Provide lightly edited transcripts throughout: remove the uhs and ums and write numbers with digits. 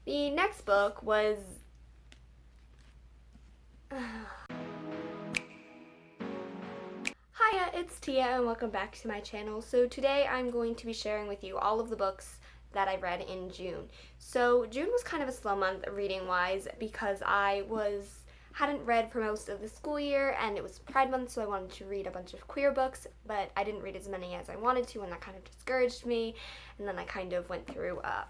The next book was... Hiya, it's Tia and welcome back to my channel. So today I'm going to be sharing with you all of the books that I read in June. So June was kind of a slow month reading wise because I hadn't read for most of the school year and it was Pride Month, so I wanted to read a bunch of queer books, but I didn't read as many as I wanted to and that kind of discouraged me, and then I kind of went through a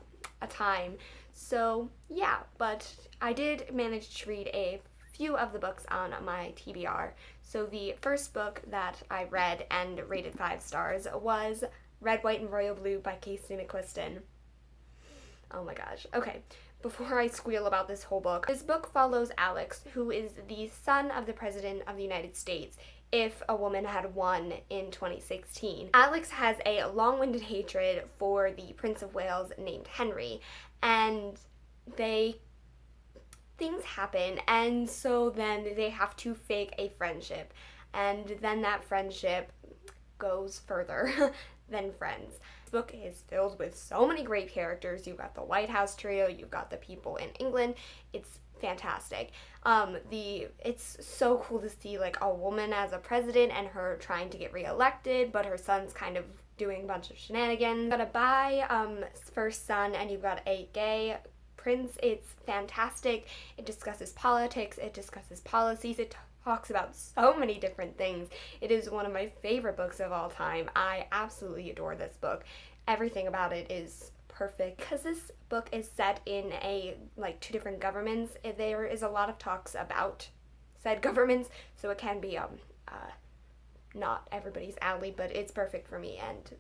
time. So yeah, but I did manage to read a few of the books on my TBR. So the first book that I read and rated 5 stars was Red, White, and Royal Blue by Casey McQuiston. Oh my gosh. Okay, before I squeal about this whole book, this book follows Alex, who is the son of the President of the United States, if a woman had won in 2016. Alex has a long-winded hatred for the Prince of Wales named Henry, and things happen, and so then they have to fake a friendship, and then that friendship goes further than friends. This book is filled with so many great characters. You've got the White House trio, you've got the people in England. It's fantastic. It's so cool to see like a woman as a president and her trying to get reelected, but her son's kind of doing a bunch of shenanigans. You've got a bi first son and you've got a gay prince. It's fantastic. It discusses politics, it discusses policies, it talks about so many different things. It is one of my favorite books of all time. I absolutely adore this book. Everything about it is perfect. Because this book is set in two different governments, there is a lot of talks about said governments, so it can be not everybody's alley, but it's perfect for me, and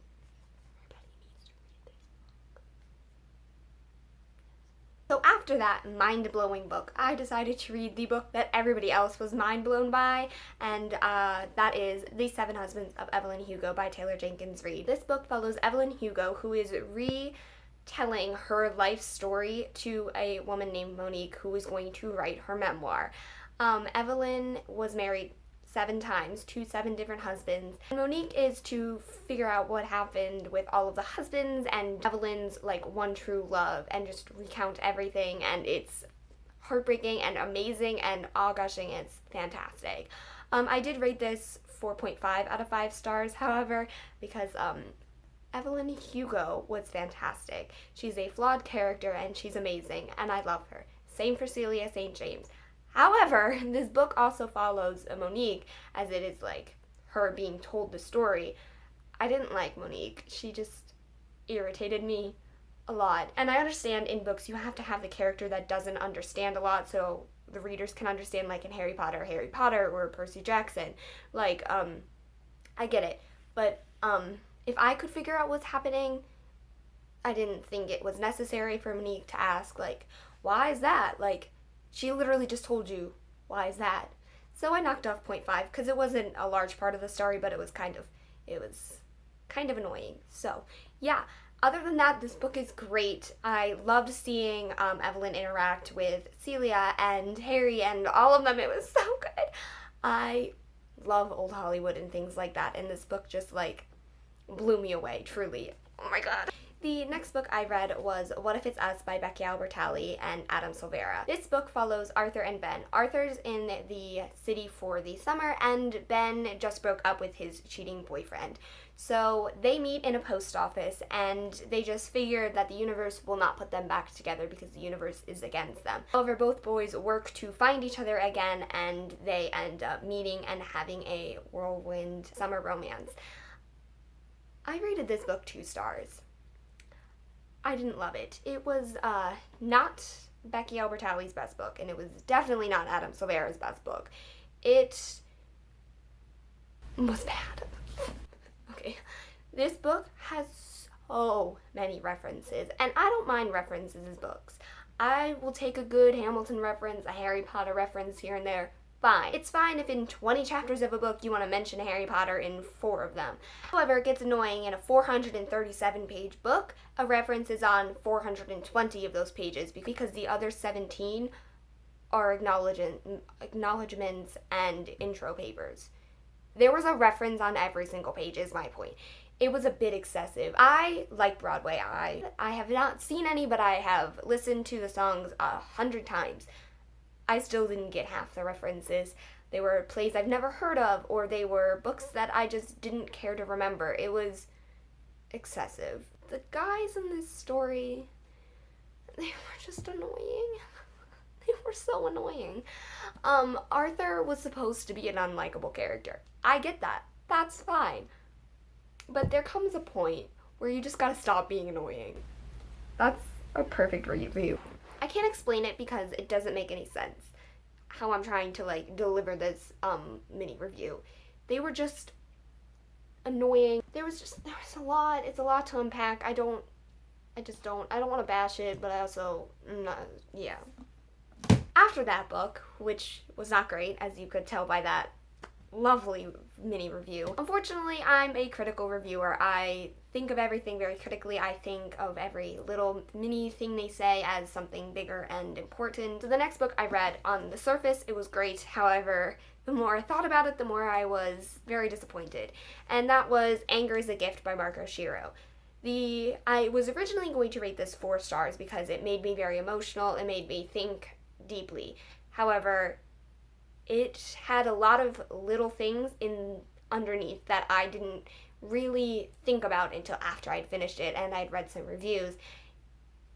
so after that mind-blowing book, I decided to read the book that everybody else was mind-blown by, and that is The 7 Husbands of Evelyn Hugo by Taylor Jenkins Reid. This book follows Evelyn Hugo, who is retelling her life story to a woman named Monique, who is going to write her memoir. Evelyn was married 7 times to 7 different husbands. And Monique is to figure out what happened with all of the husbands and Evelyn's one true love and just recount everything, and it's heartbreaking and amazing and gushing. It's fantastic. I did rate this 4.5 out of 5 stars, however, because Evelyn Hugo was fantastic. She's a flawed character and she's amazing and I love her. Same for Celia St. James. However, this book also follows Monique, as it is her being told the story. I didn't like Monique. She just irritated me a lot. And I understand in books you have to have the character that doesn't understand a lot so the readers can understand, like in Harry Potter or Percy Jackson. I get it. But if I could figure out what's happening, I didn't think it was necessary for Monique to ask, why is that? She literally just told you, why is that? So I knocked off 0.5 because it wasn't a large part of the story, but it was kind of annoying. So yeah, other than that, this book is great. I loved seeing Evelyn interact with Celia and Harry and all of them. It was so good. I love old Hollywood and things like that, and this book just blew me away, truly. Oh my god. The next book I read was What If It's Us by Becky Albertalli and Adam Silvera. This book follows Arthur and Ben. Arthur's in the city for the summer, and Ben just broke up with his cheating boyfriend. So they meet in a post office, and they just figure that the universe will not put them back together because the universe is against them. However, both boys work to find each other again, and they end up meeting and having a whirlwind summer romance. I rated this book 2 stars. I didn't love it. It was not Becky Albertalli's best book, and it was definitely not Adam Silvera's best book. It was bad. Okay. This book has so many references, and I don't mind references in books. I will take a good Hamilton reference, a Harry Potter reference here and there. Fine. It's fine if in 20 chapters of a book you want to mention Harry Potter in 4 of them. However, it gets annoying in a 437-page book. A reference is on 420 of those pages because the other 17 are acknowledgements and intro papers. There was a reference on every single page is my point. it was a bit excessive. I like Broadway. I have not seen any, but I have listened to the songs 100 times. I still didn't get half the references. They were plays I've never heard of, or they were books that I just didn't care to remember. It was excessive. The guys in this story, they were just annoying. They were so annoying. Arthur was supposed to be an unlikable character. I get that. That's fine. But there comes a point where you just gotta stop being annoying. That's a perfect review. I can't explain it because it doesn't make any sense how I'm trying to like deliver this mini review. They were just annoying. There was a lot. It's a lot to unpack. I don't want to bash it, but I also yeah. After that book, which was not great, as you could tell by that lovely mini review. Unfortunately, I'm a critical reviewer. I think of everything very critically. I think of every little mini thing they say as something bigger and important. So the next book I read, on the surface, it was great. However, the more I thought about it, the more I was very disappointed. And that was Anger is a Gift by Marco Shiro. I was originally going to rate this 4 stars because it made me very emotional. It made me think deeply. However, it had a lot of little things underneath that I didn't really think about until after I'd finished it and I'd read some reviews.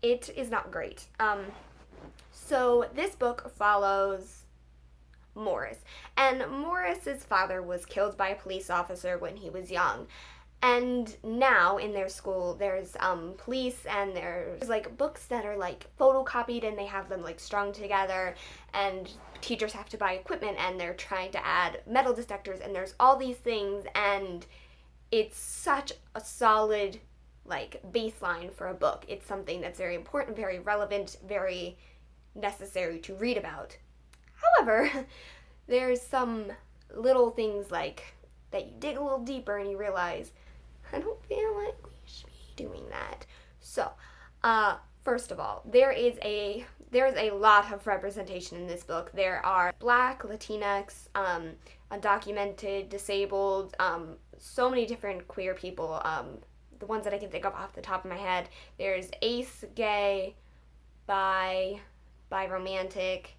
It is not great. So this book follows Morris. And Morris's father was killed by a police officer when he was young. And now in their school, there's police, and there's like books that are like photocopied and they have them like strung together, and teachers have to buy equipment, and they're trying to add metal detectors, and there's all these things, and it's such a solid like baseline for a book. It's something that's very important, very relevant, very necessary to read about. However, there's some little things like that you dig a little deeper and you realize, I don't feel like we should be doing that. So, first of all, there is a lot of representation in this book. There are Black, Latinx, undocumented, disabled, so many different queer people. The ones that I can think of off the top of my head. There's ace, gay, bi, romantic,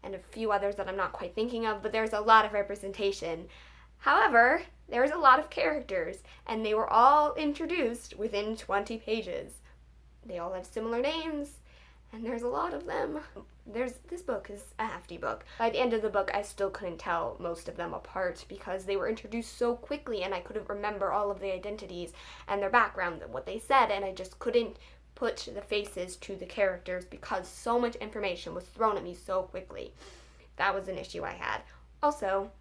and a few others that I'm not quite thinking of, but there's a lot of representation. However, there's a lot of characters, and they were all introduced within 20 pages. They all have similar names, and there's a lot of them. This book is a hefty book. By the end of the book, I still couldn't tell most of them apart because they were introduced so quickly, and I couldn't remember all of the identities and their background and what they said, and I just couldn't put the faces to the characters because so much information was thrown at me so quickly. That was an issue I had. Also,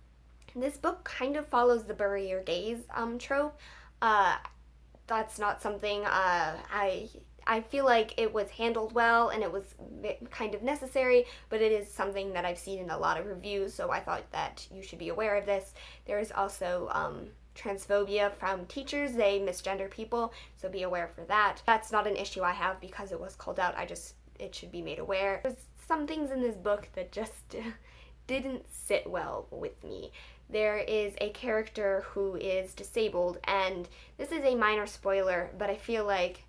this book kind of follows the bury your gays trope. That's not something I feel like it was handled well and it was kind of necessary, but it is something that I've seen in a lot of reviews, so I thought that you should be aware of this. There is also transphobia from teachers. They misgender people, so be aware for that. That's not an issue I have because it was called out. It should be made aware. There's some things in this book that just didn't sit well with me. There is a character who is disabled, and this is a minor spoiler, but I feel like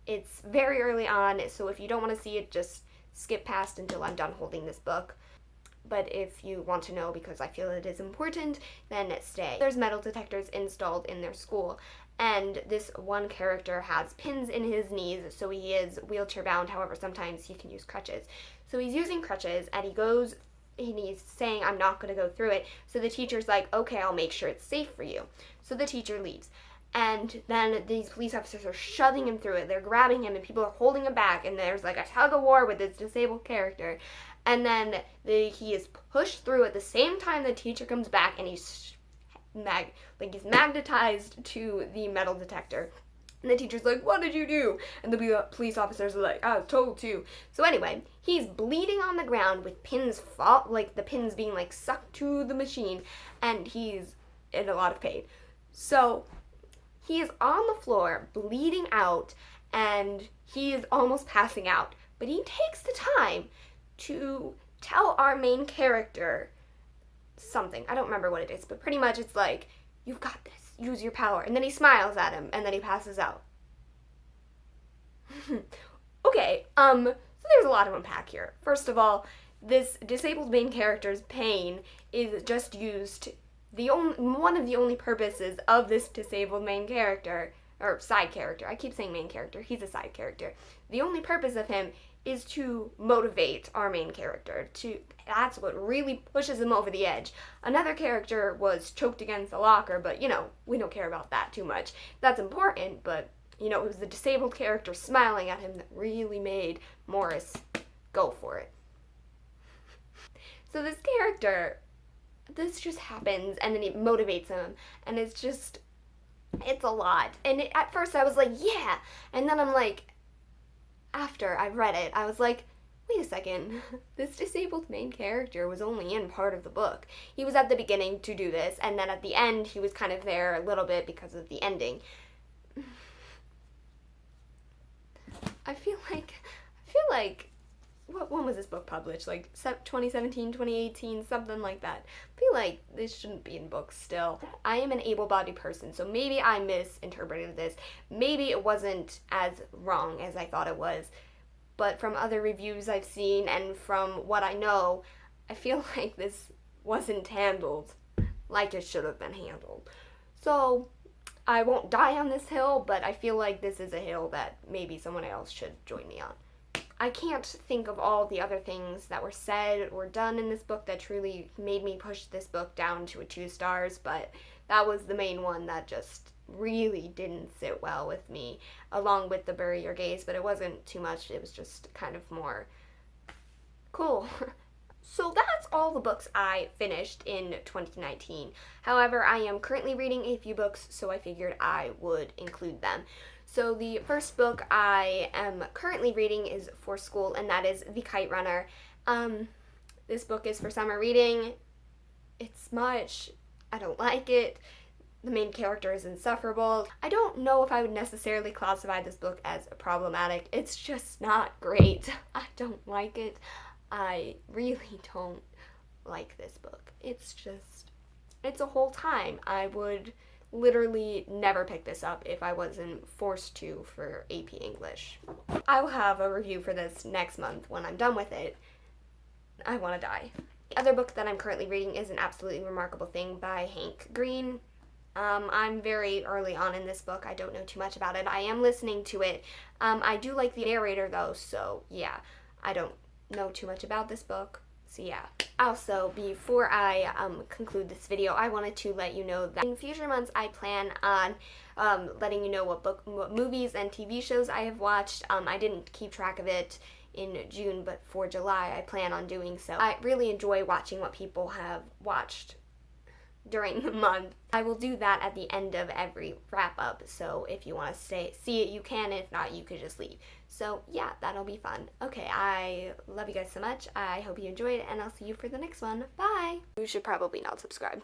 it's very early on, so if you don't want to see it, just skip past until I'm done holding this book. But if you want to know, because I feel it is important, then stay. There's metal detectors installed in their school, and this one character has pins in his knees, so he is wheelchair bound. However, sometimes he can use crutches. So he's using crutches, and he's saying, I'm not going to go through it. So the teacher's like, okay, I'll make sure it's safe for you. So the teacher leaves. And then these police officers are shoving him through it. They're grabbing him, and people are holding him back, and there's like a tug of war with this disabled character. And then he is pushed through at the same time the teacher comes back, and he's magnetized to the metal detector. And the teacher's like, what did you do? And the police officers are like, I was told to. So anyway, he's bleeding on the ground with pins the pins being like sucked to the machine, and he's in a lot of pain. So he is on the floor, bleeding out, and he is almost passing out. But he takes the time to tell our main character something. I don't remember what it is, but pretty much it's like, you've got this. use your power. And then he smiles at him, and then he passes out. Okay, so there's a lot to unpack here. First of all, this disabled main character's pain is just used, one of the only purposes of this disabled main character, or side character, I keep saying main character, he's a side character. The only purpose of him is to motivate our main character. That's what really pushes him over the edge. Another character was choked against the locker, but, we don't care about that too much. That's important, but, it was the disabled character smiling at him that really made Morris go for it. So this character, this just happens, and then it motivates him, and it's a lot. And at first I was like, yeah, and then I'm like, after I read it, I was like, wait a second, this disabled main character was only in part of the book. He was at the beginning to do this, and then at the end he was kind of there a little bit because of the ending. I feel like, when was this book published? Like 2017, 2018, something like that. I feel like this shouldn't be in books still. I am an able-bodied person, so maybe I misinterpreted this. Maybe it wasn't as wrong as I thought it was. But from other reviews I've seen and from what I know, I feel like this wasn't handled like it should have been handled. So I won't die on this hill, but I feel like this is a hill that maybe someone else should join me on. I can't think of all the other things that were said or done in this book that truly made me push this book down to a 2 stars, but that was the main one that just really didn't sit well with me, along with the Bury Your Gaze, but it wasn't too much. It was just kind of more cool. So that's all the books I finished in 2019. However, I am currently reading a few books, so I figured I would include them. So the first book I am currently reading is for school, and that is The Kite Runner. This book is for summer reading. It's much. I don't like it. The main character is insufferable. I don't know if I would necessarily classify this book as problematic. It's just not great. I don't like it. I really don't like this book. It's a whole time. I would literally never pick this up if I wasn't forced to for AP English. I will have a review for this next month when I'm done with it. I want to die. The other book that I'm currently reading is An Absolutely Remarkable Thing by Hank Green. I'm very early on in this book. I don't know too much about it. I am listening to it. I do like the narrator though, so yeah, I don't know too much about this book. So yeah. Also, before I conclude this video, I wanted to let you know that in future months I plan on letting you know what movies and TV shows I have watched. I didn't keep track of it in June, but for July I plan on doing so. I really enjoy watching what people have watched during the month. I will do that at the end of every wrap up, so if you want to see it, you can. If not, you could just leave. So yeah, that'll be fun. Okay, I love you guys so much. I hope you enjoyed, and I'll see you for the next one. Bye! You should probably not subscribe.